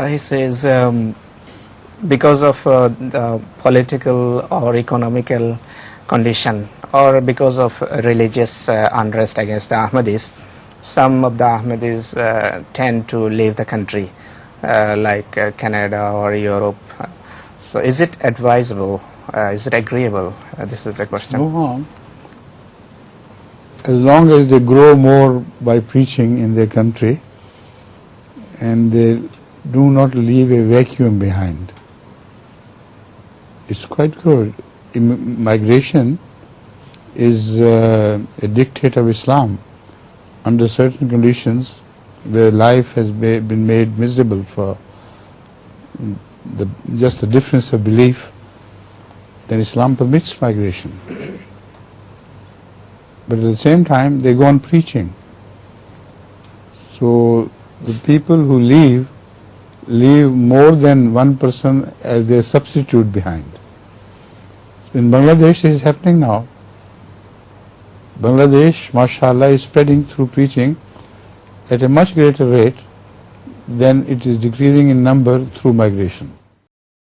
He says because of the political or economical condition or because of religious unrest against the Ahmadis, some of the Ahmadis tend to leave the country, like Canada or Europe. So is it advisable? Is it agreeable? This is the question. No harm. As long as they grow more by preaching in their country and they do not leave a vacuum behind. It's quite good. Migration is a dictate of Islam under certain conditions where life has been made miserable for just the difference of belief, then Islam permits migration. But at the same time, they go on preaching. So the people who leave more than one person as their substitute behind. In Bangladesh, this is happening now. Bangladesh, mashallah, is spreading through preaching at a much greater rate than it is decreasing in number through migration.